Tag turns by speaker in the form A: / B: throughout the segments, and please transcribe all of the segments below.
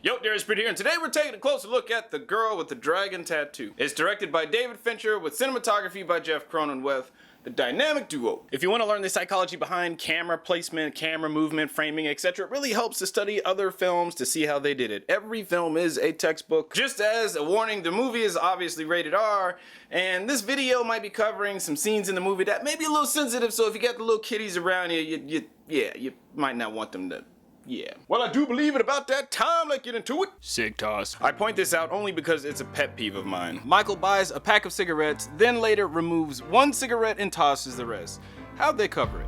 A: Yo, DARIOUS BRITT here, and today we're taking a closer look at The Girl with the Dragon Tattoo. It's directed by David Fincher with cinematography by Jeff Cronenweth, the dynamic duo. If you want to learn the psychology behind camera placement, camera movement, framing, etc., it really helps to study other films to see how they did it. Every film is a textbook. Just as a warning, the movie is obviously rated R, and this video might be covering some scenes in the movie that may be a little sensitive, so if you got the little kiddies around you, you might not want them to. Yeah. Well, I do believe it about that time. Let's get into it. Sig toss. I point this out only because it's a pet peeve of mine. Michael buys a pack of cigarettes, then later removes one cigarette and tosses the rest. How'd they cover it?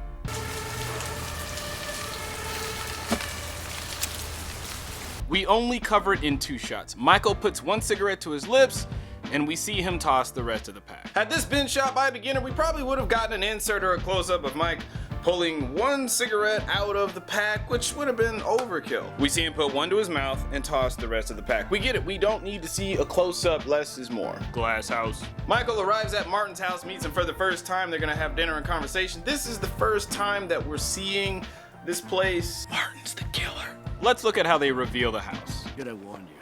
A: We only cover it in two shots. Michael puts one cigarette to his lips, and we see him toss the rest of the pack. Had this been shot by a beginner, we probably would have gotten an insert or a close-up of Mike pulling one cigarette out of the pack, which would have been overkill. We see him put one to his mouth and toss the rest of the pack. We get it, we don't need to see a close-up, less is more. Glass house. Michael arrives at Martin's house, meets him for the first time. They're gonna have dinner and conversation. This is the first time that we're seeing this place. Martin's the killer. Let's look at how they reveal the house.
B: Should have warned you.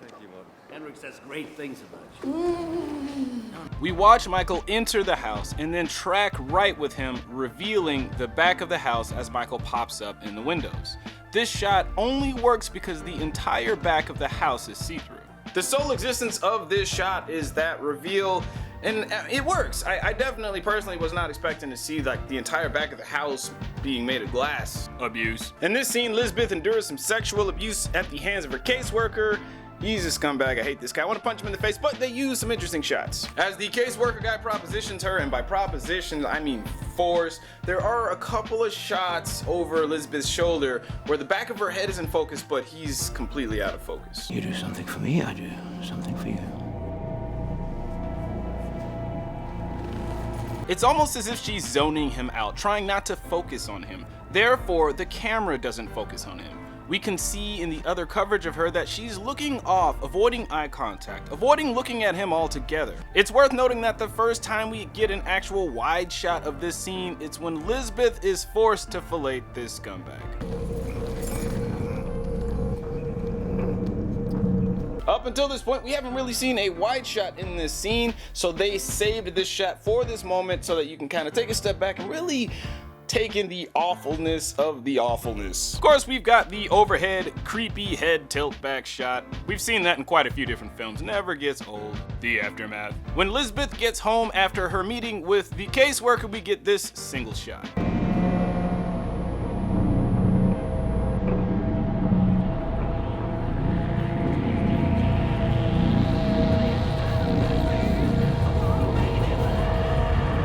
B: Thank you, Lord. Henrik says great things about you.
A: We watch Michael enter the house and then track right with him, revealing the back of the house as Michael pops up in the windows. This shot only works because the entire back of the house is see-through. The sole existence of this shot is that reveal, and it works. I definitely personally was not expecting to see like the entire back of the house being made of glass. Abuse. In this scene, Lisbeth endures some sexual abuse at the hands of her caseworker. He's a scumbag, I hate this guy, I want to punch him in the face, but they use some interesting shots. As the caseworker guy propositions her, and by propositions I mean force, there are a couple of shots over Elizabeth's shoulder where the back of her head is in focus, but he's completely out of focus.
B: You do something for me, I do something for you.
A: It's almost as if she's zoning him out, trying not to focus on him. Therefore, the camera doesn't focus on him. We can see in the other coverage of her that she's looking off, avoiding eye contact, avoiding looking at him altogether. It's worth noting that the first time we get an actual wide shot of this scene, it's when Lisbeth is forced to fillet this scumbag. Up until this point, we haven't really seen a wide shot in this scene, so they saved this shot for this moment so that you can kind of take a step back and really take in the awfulness of the awfulness. Of course, we've got the overhead, creepy head tilt back shot. We've seen that in quite a few different films, never gets old. The aftermath. When Lisbeth gets home after her meeting with the caseworker, we get this single shot.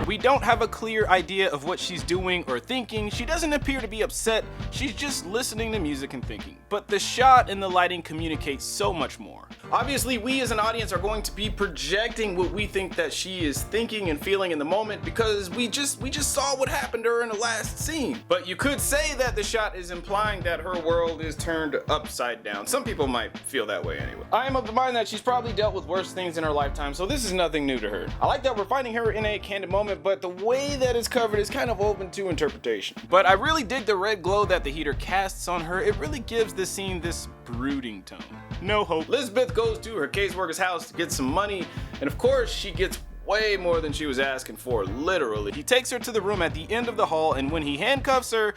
A: We don't have a clear idea of what she's doing or thinking. She doesn't appear to be upset. She's just listening to music and thinking. But the shot and the lighting communicate so much more. Obviously, we as an audience are going to be projecting what we think that she is thinking and feeling in the moment because we just saw what happened to her in the last scene. But you could say that the shot is implying that her world is turned upside down. Some people might feel that way anyway. I am of the mind that she's probably dealt with worse things in her lifetime, so this is nothing new to her. I like that we're finding her in a candid moment, but the way that it's covered is kind of open to interpretation. But I really dig the red glow that the heater casts on her. It really gives the scene this brooding tone. No hope. Lisbeth goes to her caseworker's house to get some money, and of course she gets way more than she was asking for, literally. He takes her to the room at the end of the hall, and when he handcuffs her,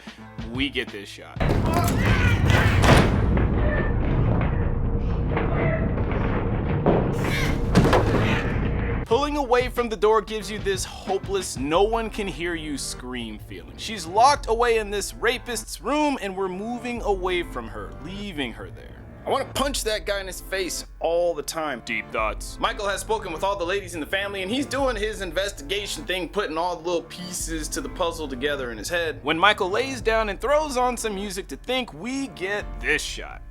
A: we get this shot. Pulling away from the door gives you this hopeless, no one can hear you scream feeling. She's locked away in this rapist's room and we're moving away from her, leaving her there. I want to punch that guy in his face all the time. Deep thoughts. Michael has spoken with all the ladies in the family and he's doing his investigation thing, putting all the little pieces to the puzzle together in his head. When Michael lays down and throws on some music to think, we get this shot.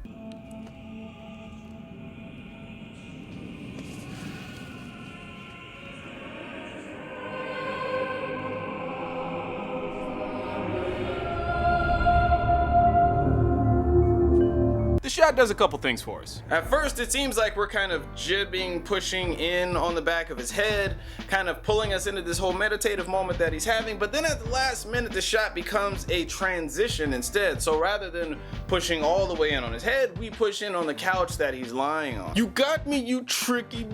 A: The shot does a couple things for us. At first, it seems like we're kind of jibbing, pushing in on the back of his head, kind of pulling us into this whole meditative moment that he's having, but then at the last minute, the shot becomes a transition instead. So rather than pushing all the way in on his head, we push in on the couch that he's lying on. You got me, you tricky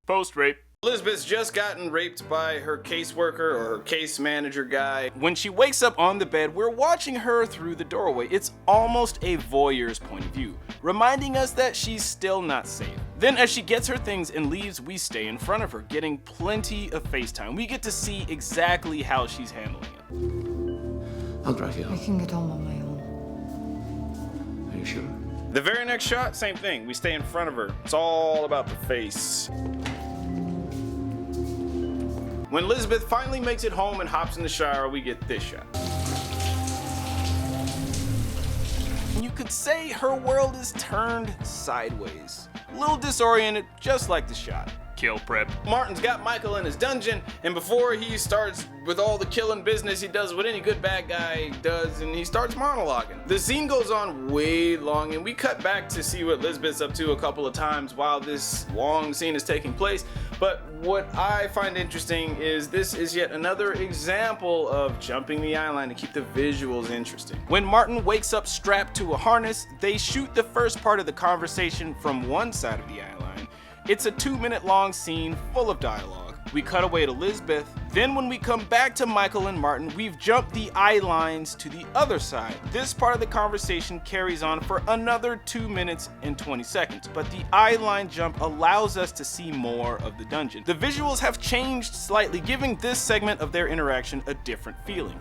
A: post-rape. Lisbeth's just gotten raped by her caseworker or her case manager guy. When she wakes up on the bed, we're watching her through the doorway. It's almost a voyeur's point of view, reminding us that she's still not safe. Then as she gets her things and leaves, we stay in front of her, getting plenty of FaceTime. We get to see exactly how she's handling it.
B: I'll drive you
C: I
B: home.
C: can get home on my own.
B: Are you sure?
A: The very next shot, same thing. We stay in front of her. It's all about the face. When Lisbeth finally makes it home and hops in the shower, we get this shot. You could say her world is turned sideways. A little disoriented, just like the shot. Kill prep. Martin's got Michael in his dungeon, and before he starts with all the killing business he does what any good bad guy does, and he starts monologuing. The scene goes on way long, and we cut back to see what Lisbeth's up to a couple of times while this long scene is taking place. But what I find interesting is this is yet another example of jumping the eye line to keep the visuals interesting. When Martin wakes up strapped to a harness, they shoot the first part of the conversation from one side of the eye line. It's a 2-minute long scene full of dialogue. We cut away to Lisbeth. Then when we come back to Michael and Martin, we've jumped the eye lines to the other side. This part of the conversation carries on for another 2 minutes and 20 seconds, but the eye line jump allows us to see more of the dungeon. The visuals have changed slightly, giving this segment of their interaction a different feeling.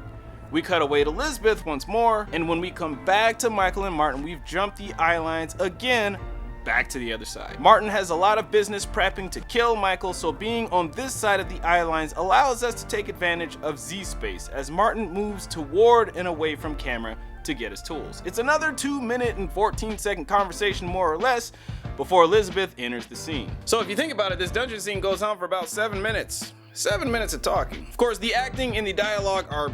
A: We cut away to Lisbeth once more, and when we come back to Michael and Martin, we've jumped the eye lines again, back to the other side. Martin has a lot of business prepping to kill Michael, so being on this side of the eye lines allows us to take advantage of Z-space as Martin moves toward and away from camera to get his tools. It's another 2-minute and 14-second conversation more or less before Lisbeth enters the scene. So if you think about it, this dungeon scene goes on for about 7 minutes. 7 minutes of talking. Of course, the acting and the dialogue are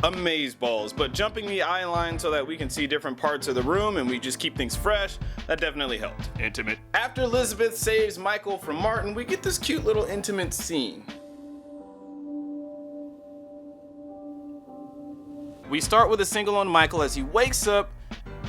A: amazeballs, but jumping the eye line so that we can see different parts of the room and we just keep things fresh, that definitely helped. Intimate. After Lisbeth saves Michael from Martin, we get this cute little intimate scene. We start with a single on Michael as he wakes up.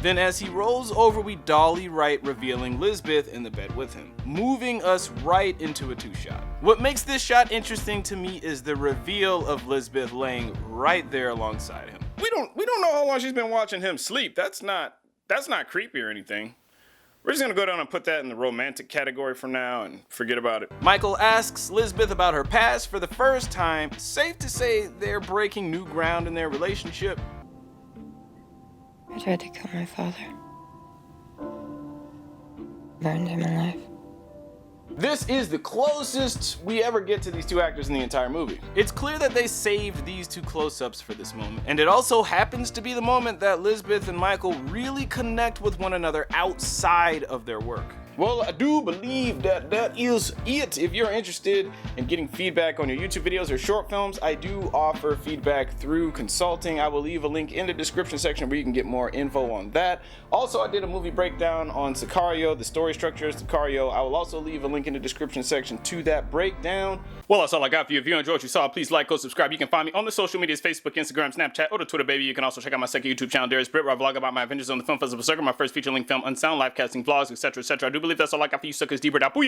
A: Then as he rolls over, we dolly right, revealing Lisbeth in the bed with him, moving us right into a 2-shot. What makes this shot interesting to me is the reveal of Lisbeth laying right there alongside him. We don't know how long she's been watching him sleep. That's not creepy or anything. We're just gonna go down and put that in the romantic category for now and forget about it. Michael asks Lisbeth about her past for the first time. Safe to say they're breaking new ground in their relationship.
C: I tried to kill my father. Burned him alive.
A: This is the closest we ever get to these two actors in the entire movie. It's clear that they saved these two close-ups for this moment, and it also happens to be the moment that Lisbeth and Michael really connect with one another outside of their work. Well, I do believe that is it. If you're interested in getting feedback on your YouTube videos or short films, I do offer feedback through consulting. I will leave a link in the description section where you can get more info on that. Also, I did a movie breakdown on SICARIO, the story structure of SICARIO. I will also leave a link in the description section to that breakdown. Well, that's all I got for you. If you enjoyed what you saw, please like, subscribe. You can find me on the social medias, Facebook, Instagram, Snapchat, or the Twitter, baby. You can also check out my second YouTube channel, Darius Britt, where I vlog about my adventures on the film festival circuit, my first feature-length film, unsound live casting vlogs, etc., etc. I do believe that's all I got for you suckers. D-Britt out. Booyah!